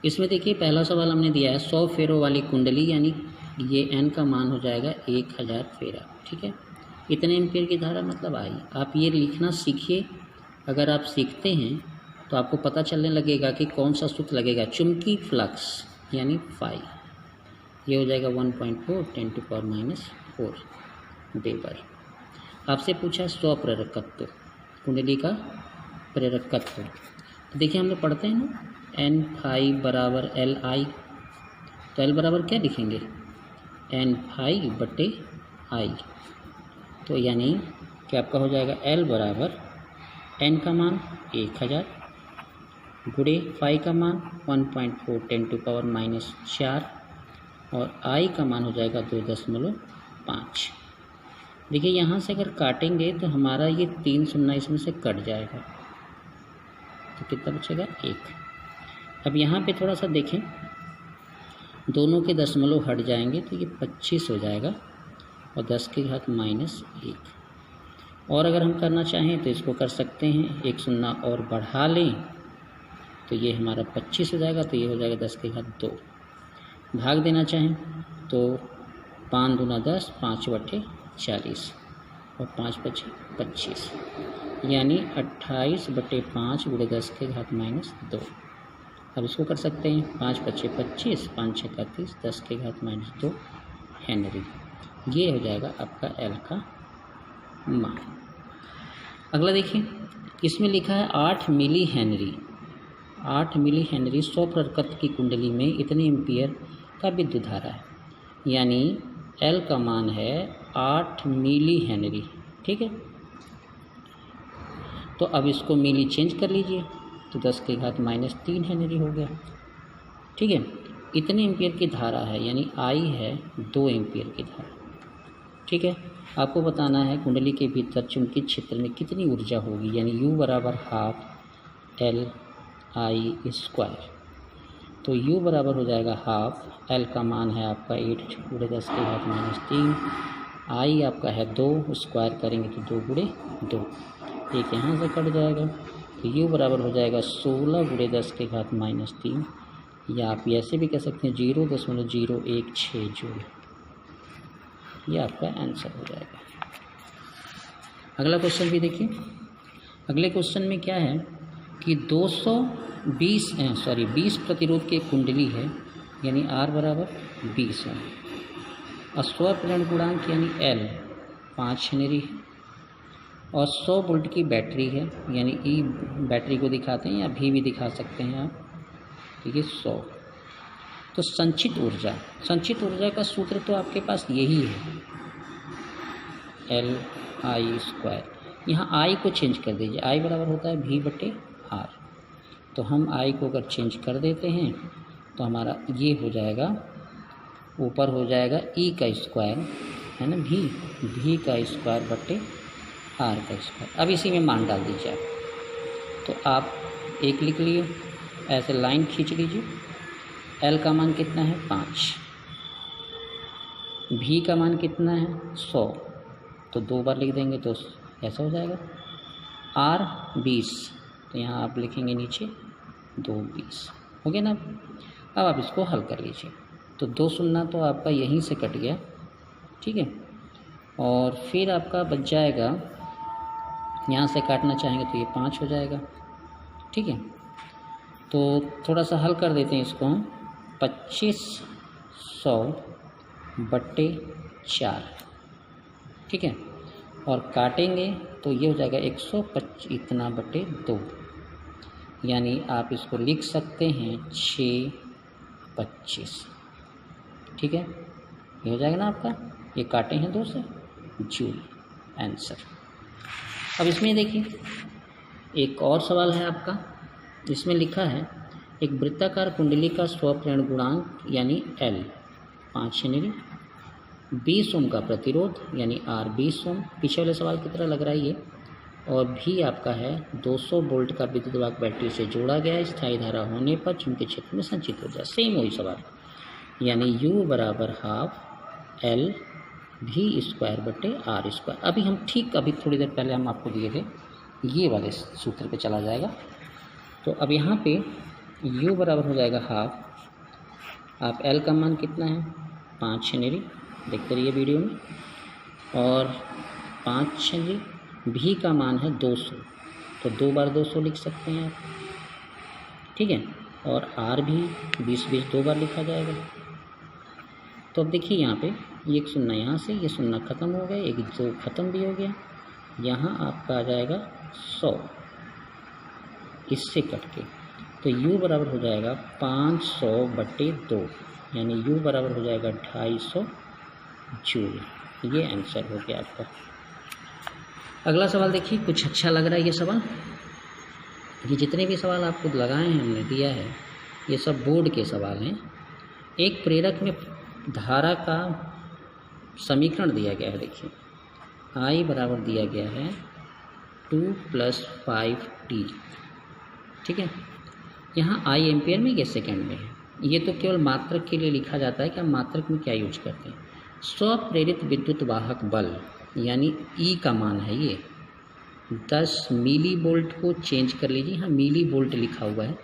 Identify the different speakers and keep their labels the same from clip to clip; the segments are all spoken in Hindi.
Speaker 1: इसमें देखिए पहला सवाल हमने दिया है 100 फेरों वाली कुंडली, यानी ये n का मान हो जाएगा 1000 फेरा। ठीक है, इतने एम्पियर की धारा मतलब आई। आप ये लिखना सीखिए। अगर आप सीखते हैं तो आपको पता चलने लगेगा कि कौन सा सूत्र लगेगा। चुंबकीय फ्लक्स यानी फाई, ये हो जाएगा 1.4 10⁻⁴ वेबर। आपसे पूछा स्वप्रेरकत्व, कुंडली का प्रेरकत्व। तो देखिए हम लोग पढ़ते हैं ना एन फाई बराबर एल आई, तो एल बराबर क्या लिखेंगे, एन फाई बटे आई। तो यानी कि आपका हो जाएगा एल बराबर एन का मान 1000 गुणे फाई का मान 1.4 10⁻⁴ और आई का मान हो जाएगा 2.5। देखिए यहाँ से अगर काटेंगे तो हमारा ये 3 शून्य इसमें से कट जाएगा, तो कितना बचेगा 1। अब यहाँ पे थोड़ा सा देखें, दोनों के दशमलव हट जाएंगे तो ये 25 हो जाएगा और 10⁻⁻1। और अगर हम करना चाहें तो इसको कर सकते हैं, 1 शून्य और बढ़ा लें तो ये हमारा 25 हो जाएगा, तो ये हो जाएगा 10⁻2। भाग देना चाहें तो 5 दूना 10, 5/40 और 5×5 = 25, यानी 28/5 × 10⁻²। अब इसको कर सकते हैं, 5×5 = 25, 5×6 = 30, 10⁻² हेनरी। ये हो जाएगा आपका एल का मान। अगला देखिए, इसमें लिखा है 8 मिली हेनरी। 8 मिली हेनरी स्वप्रेरकत्व की कुंडली में इतने एम्पियर का विद्युत धारा है, यानी एल का मान है 8 मिली हेनरी। ठीक है, तो अब इसको मिली चेंज कर लीजिए तो 10⁻³ हेनरी हो गया। ठीक है, इतने एम्पियर की धारा है, यानी आई है 2 एम्पियर की धारा। ठीक है, आपको बताना है कुंडली के भीतर चुंबकीय क्षेत्र में कितनी ऊर्जा होगी, यानी U बराबर ½ L I²। तो U बराबर हो जाएगा ½ L का मान है आपका 8 × 10⁻³ I आपका है 2, स्क्वायर करेंगे तो 2 × 2, एक यहाँ से कट जाएगा, तो U बराबर हो जाएगा 16 × 10⁻³ या आप ऐसे भी कह सकते हैं 0.016 जूल। ये आपका आंसर हो जाएगा। अगला क्वेश्चन भी देखिए। अगले क्वेश्चन में क्या है कि 20 प्रतिरोध की कुंडली है, यानी R बराबर 20 है और स्वप्रेरण गुणांक यानी L 5 हेनरी है और 100 वोल्ट की बैटरी है, यानी E बैटरी को दिखाते हैं या V भी दिखा सकते हैं आप, तो ये 100। तो संचित ऊर्जा का सूत्र तो आपके पास यही है LI²। यहाँ I को चेंज कर दीजिए, I बराबर होता है V/R। तो हम I को अगर चेंज कर देते हैं तो हमारा ये हो जाएगा, ऊपर हो जाएगा E का स्क्वायर है ना, V का स्क्वायर/R का स्क्वायर। अब इसी में मान डाल दीजिए आप, तो आप एक लिख लिए, ऐसे लाइन खींच लीजिए। L का मान कितना है 5, V का मान कितना है 100, तो 2 बार लिख देंगे तो ऐसा हो जाएगा। R 20, तो यहाँ आप लिखेंगे नीचे 2 20 हो गया ना। अब आप इसको हल कर लीजिए, तो 2 शून्य तो आपका यहीं से कट गया। ठीक है, और फिर आपका बच जाएगा, यहाँ से काटना चाहेंगे तो ये 5 हो जाएगा। ठीक है, तो थोड़ा सा हल कर देते हैं इसको हम, 2500/4। ठीक है, और काटेंगे तो ये हो जाएगा 125 यानी आप इसको लिख सकते हैं 625। ठीक है, ये हो जाएगा ना आपका, ये काटे हैं 2 से, जूल आंसर। अब इसमें देखिए एक और सवाल है आपका, इसमें लिखा है एक वृत्ताकार कुंडली का स्वप्रेरण गुणांक यानी L 5 हेनरी, 20 ओम का प्रतिरोध यानी R 20 ओम, पीछे वाले सवाल की तरह लग रहा है ये, और भी आपका है 200 वोल्ट का विद्युत वाहक बैटरी से जोड़ा गया है, स्थायी धारा होने पर चुंबकीय क्षेत्र में संचित हो जाए। सेम वही सवाल, यानी U बराबर ½ L V²/R²। अभी हम ठीक अभी थोड़ी देर पहले हम आपको दिए थे, ये वाले सूत्र पे चला जाएगा। तो अब यहाँ पे u बराबर हो जाएगा हाफ, आप l का मान कितना है 5 हेनरी, देखते रहिए वीडियो में, और 5 हेनरी, v का मान है 200, तो 2 बार 200 लिख सकते हैं आप, ठीक है, और r भी 20 2 बार लिखा जाएगा। तो अब देखिए यहाँ पे ये एक शून्य यहाँ से, ये शून्य ख़त्म हो गया, एक 2 ख़त्म भी हो गया, यहाँ आपका आ जाएगा 100 इससे कट के, तो u बराबर हो जाएगा 500/2, यानी u बराबर हो जाएगा 250 जूल। ये आंसर हो गया आपका। अगला सवाल देखिए, कुछ अच्छा लग रहा है ये सवाल। ये जितने भी सवाल आपको लगाए हैं हमने दिया है, ये सब बोर्ड के सवाल हैं। एक प्रेरक में धारा का समीकरण दिया गया है, देखिए I बराबर दिया गया है 2 + 5t, ठीक है। यहाँ I एम्पियर में, ये सेकंड में है, ये तो केवल मात्रक के लिए लिखा जाता है कि हम मात्रक में क्या यूज करते हैं। स्वप्रेरित विद्युत वाहक बल यानी E का मान है ये 10 मिली वोल्ट को चेंज कर लीजिए, यहाँ मिली वोल्ट लिखा हुआ है,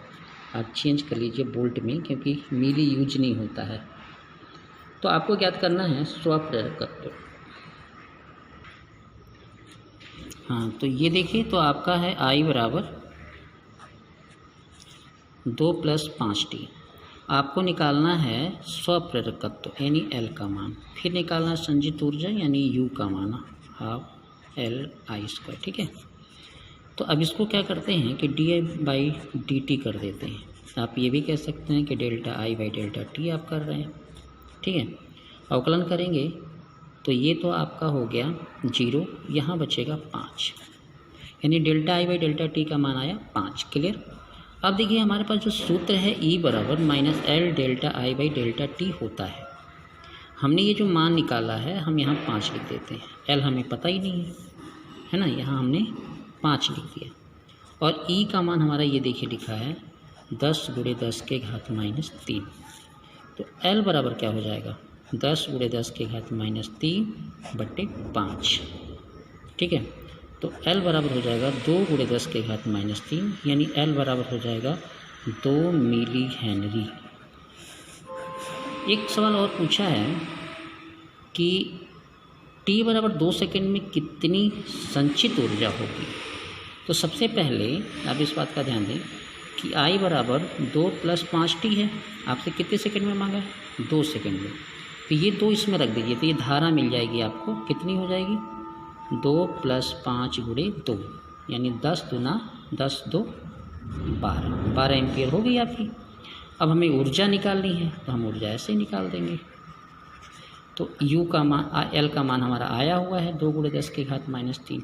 Speaker 1: आप चेंज कर लीजिए वोल्ट में, क्योंकि मिली यूज नहीं होता है। तो आपको ज्ञात करना है स्वप्रेरकत्व। हाँ, तो ये देखिए, तो आपका है I बराबर 2 + 5t। आपको निकालना है स्वप्रेरकत्व यानी L का मान, फिर निकालना संचित ऊर्जा यानी U का मान, हाफ Li², ठीक है। तो अब इसको क्या करते हैं कि di/dt कर देते हैं। आप ये भी कह सकते हैं कि ΔI/ΔT आप कर रहे हैं, ठीक है। अवकलन करेंगे तो ये तो आपका हो गया 0, यहाँ बचेगा 5, यानी ΔI/ΔT का मान आया 5। क्लियर। अब देखिए हमारे पास जो सूत्र है E बराबर -L ΔI/ΔT होता है। हमने ये जो मान निकाला है हम यहाँ 5 लिख देते हैं, L हमें पता ही नहीं है ना, यहाँ हमने 5 लिख दिया। और E का मान हमारा ये देखिए लिखा है 10 × 10⁻³ तो L बराबर क्या हो जाएगा 10 × 10⁻³/5, ठीक है। तो L बराबर हो जाएगा 2 × 10⁻³ यानी L बराबर हो जाएगा 2 मिली हेनरी। एक सवाल और पूछा है कि t बराबर 2 सेकंड में कितनी संचित ऊर्जा होगी। तो सबसे पहले आप इस बात का ध्यान दें कि I बराबर 2 + 5t है, आपसे कितने सेकंड में मांगा है 2 सेकंड में, तो ये 2 इसमें रख दीजिए, तो ये धारा मिल जाएगी आपको, कितनी हो जाएगी 2 + 5 × 2 यानी 10 दूना 10 2 12 एम्पियर हो गई आपकी। अब हमें ऊर्जा निकालनी है, तो हम ऊर्जा ऐसे ही निकाल देंगे। तो U का मान L का मान हमारा आया हुआ है 2 × 10⁻³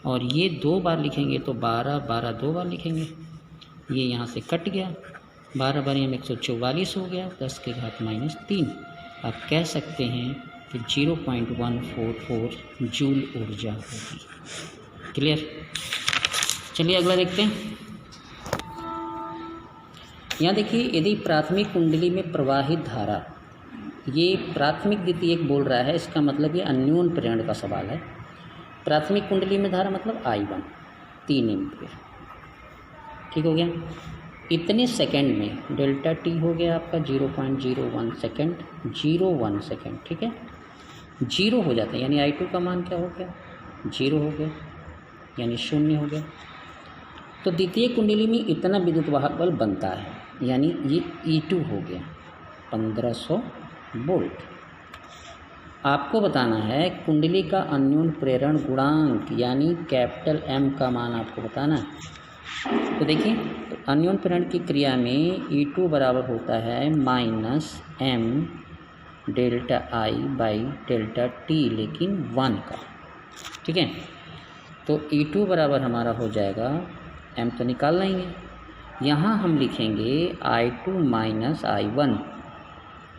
Speaker 1: और ये 2 बार लिखेंगे तो 12 12 2 बार लिखेंगे, ये यहाँ से कट गया, 12 बार 144 हो गया 10⁻³ आप कह सकते हैं कि 0.144 जूल ऊर्जा होगी। क्लियर। चलिए अगला देखते हैं। यहाँ देखिए, यदि प्राथमिक कुंडली में प्रवाहित धारा, ये प्राथमिक द्वितीयक बोल रहा है, इसका मतलब ये अन्योन प्रेरण का सवाल है। प्राथमिक कुंडली में धारा मतलब I1 3 एम्पियर, ठीक हो गया। इतने सेकंड में ΔT हो गया आपका 0.01 सेकंड, 0.1 सेकंड, ठीक है, 0 हो जाता है, यानी I2 का मान क्या हो गया 0 हो गया, यानी 0 हो गया। तो द्वितीय कुंडली में इतना विद्युत वाहक बल बनता है, यानी ये E2 हो गया 1500 वोल्ट। आपको बताना है कुंडली का अन्योन प्रेरण गुणांक यानी कैपिटल M का मान आपको बताना है। तो देखिए, तो अन्योन प्रेरण की क्रिया में E2 बराबर होता है -M ΔI/ΔT लेकिन 1 का, ठीक है। तो E2 बराबर हमारा हो जाएगा, M तो निकाल लेंगे, यहाँ हम लिखेंगे I2 -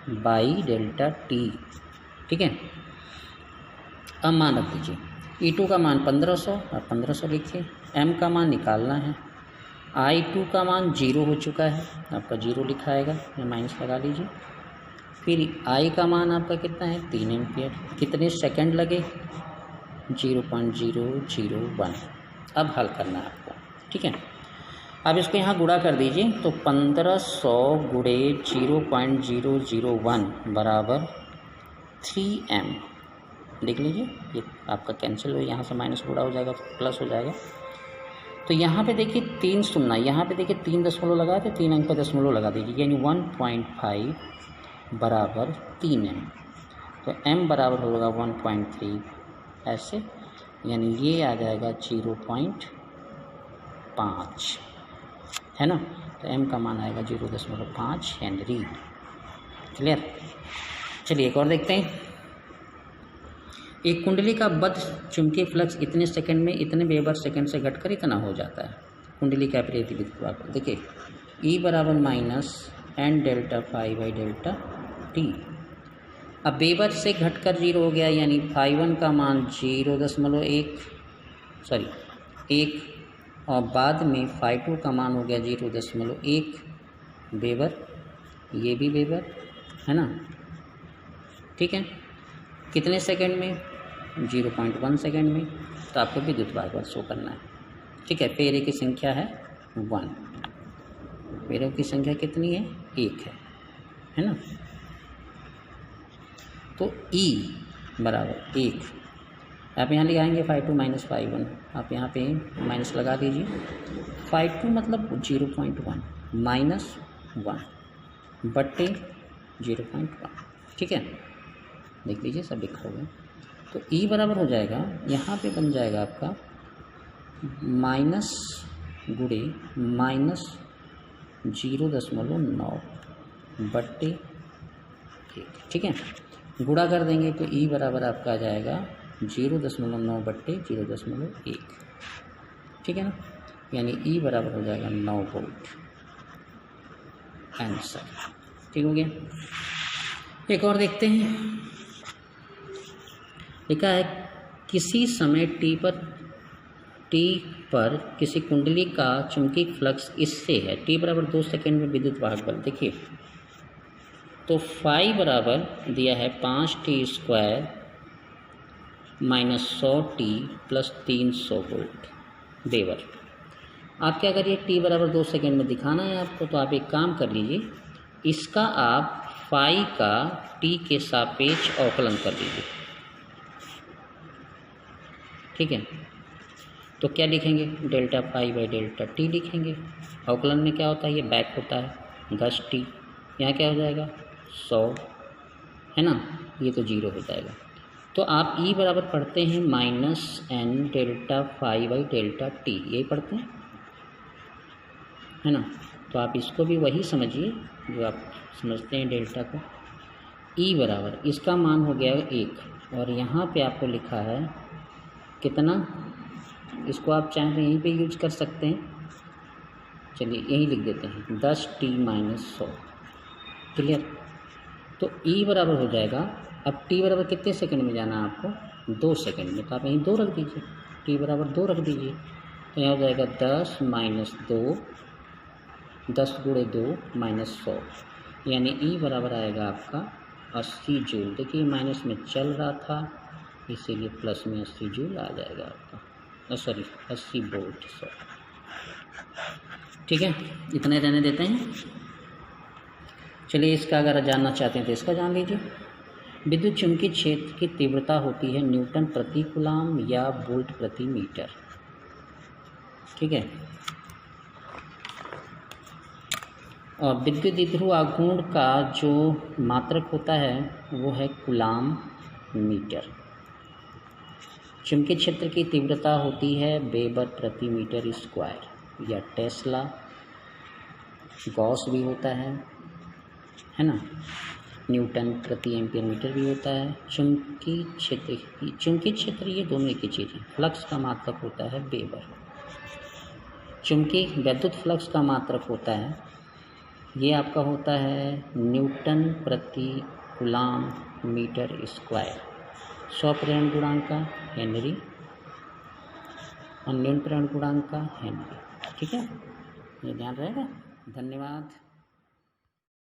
Speaker 1: I1/ΔT, ठीक है। अब मान रख दीजिए, E2 का मान 1500 और 1500 लिखिए, M का मान निकालना है, I2 का मान 0 हो चुका है, आपका 0 लिखा आएगा, या माइनस लगा लीजिए। फिर I का मान आपका कितना है 3 एम्पियर, कितने सेकंड लगे 0.001। अब हल करना है आपको, ठीक है। अब इसको यहाँ गुणा कर दीजिए तो 1500 गुणे 0.001 बराबर 3m। देख लीजिए ये आपका कैंसिल हो, यहाँ से माइनस गुणा हो जाएगा प्लस हो जाएगा। तो यहाँ पे देखिए 3 सुनना, यहाँ पे देखिए 3 दशमलव लगा थे, 3 अंक का दशमलव लगा दीजिए, यानी 1.5 बराबर 3m। तो m बराबर होगा 1.3 ऐसे, यानी ये आ जाएगा 0.5, है ना। तो m का मान आएगा 0.5 हेनरी। क्लियर। चलिए एक और देखते हैं। एक कुंडली का बद्ध चुंबकीय फ्लक्स इतने सेकंड में इतने वेबर सेकंड से घटकर इतना हो जाता है। कुंडली कैपिलरी विद्युत वाहक देखिए E बराबर minus n delta phi by delta T. अब वेबर से घटकर 0 हो गया, यानी φ1 का मान 1 और बाद में φ2 का मान हो गया 0.1 वेबर, ये भी वेबर है ना। ठीक है, कितने सेकंड में? 0.1 सेकंड में। तो आपको विद्युत वाहक शो करना है। ठीक है, फेरे की संख्या है 1, फेरों की संख्या कितनी है? 1 है ना। तो E बराबर 1 आप यहाँ ले आएंगे, φ2 माइनस φ1 आप यहाँ पे माइनस लगा दीजिए। φ2 मतलब 0.1 माइनस 1 बट्टे 0.1। ठीक है, देख लीजिए सब लिखा हुआ है। तो E बराबर हो जाएगा, यहाँ पे बन जाएगा आपका माइनस गुणे माइनस 0.9 बट्टे 1। ठीक है, गुणा कर देंगे तो E बराबर आपका आ जाएगा 0.9 बट्टे 0.1। ठीक है ना, यानी E बराबर हो जाएगा 9 वोल्ट। आंसर ठीक हो गया। एक और देखते हैं। लिखा है किसी समय टी पर किसी कुंडली का चुंबकीय फ्लक्स इससे है। टी बराबर 2 सेकेंड में विद्युत वाहक बल देखिए, तो फाई बराबर दिया है 5t² minus 100t plus 300 volt weber. आपके अगर ये टी बराबर 2 सेकेंड में दिखाना है आपको, तो आप एक काम कर लीजिए, इसका आप फाई का टी के सापेक्ष अवकलन कर लीजिए। ठीक है, तो क्या लिखेंगे? Delta phi by delta T लिखेंगे। अवकलन में क्या होता है? ये बैक होता है 10t, यहाँ क्या हो जाएगा 100, है ना, ये तो 0 हो जाएगा। तो आप E बराबर पढ़ते हैं -n delta phi by delta T, यही पढ़ते हैं, है ना। तो आप इसको भी वही समझिए जो आप समझते हैं डेल्टा को। E बराबर इसका मान हो गया 1, और यहाँ पे आपको लिखा है कितना, इसको आप चाहें तो यहीं पे यूज कर सकते हैं। चलिए यही लिख देते हैं 10t माइनस 100। क्लियर। तो E बराबर हो जाएगा, अब t बराबर कितने सेकंड में जाना है आपको? 2 सेकंड में, तो आप यहीं 2 रख दीजिए, t बराबर 2 रख दीजिए। तो यहाँ हो जाएगा 10 माइनस 2, 10 गुणे 2 माइनस 100, यानी E बराबर आएगा आपका 80 जूल। देखिए माइनस में चल रहा था, इसीलिए प्लस में 80 जूल आ जाएगा आपका, 80 वोल्ट। ठीक है, इतने रहने देते हैं। चलिए इसका अगर जानना चाहते हैं तो इसका जान लीजिए। विद्युत चुम्बकीय क्षेत्र की तीव्रता होती है न्यूटन प्रति कूलाम या वोल्ट प्रति मीटर। ठीक है, और विद्युत द्विध्रुव आघूर्ण का जो मात्रक होता है वो है कूलाम मीटर। चुम्बकीय क्षेत्र की तीव्रता होती है वेबर प्रति मीटर स्क्वायर या टेस्ला, गॉस भी होता है ना, न्यूटन प्रति एम्पियर मीटर भी होता है। चुम्बकीय क्षेत्र ये दोनों एक ही चीज़ है। फ्लक्स का मात्रक होता है वेबर, चुम्बकीय विद्युत फ्लक्स का मात्रक होता है, ये आपका होता है न्यूटन प्रति कूलाम मीटर स्क्वायर। 100 प्रेरण गुणांक का हेनरी और न्यून प्रेरण गुणांक का हेनरी। ठीक है, ये ध्यान रहेगा। धन्यवाद।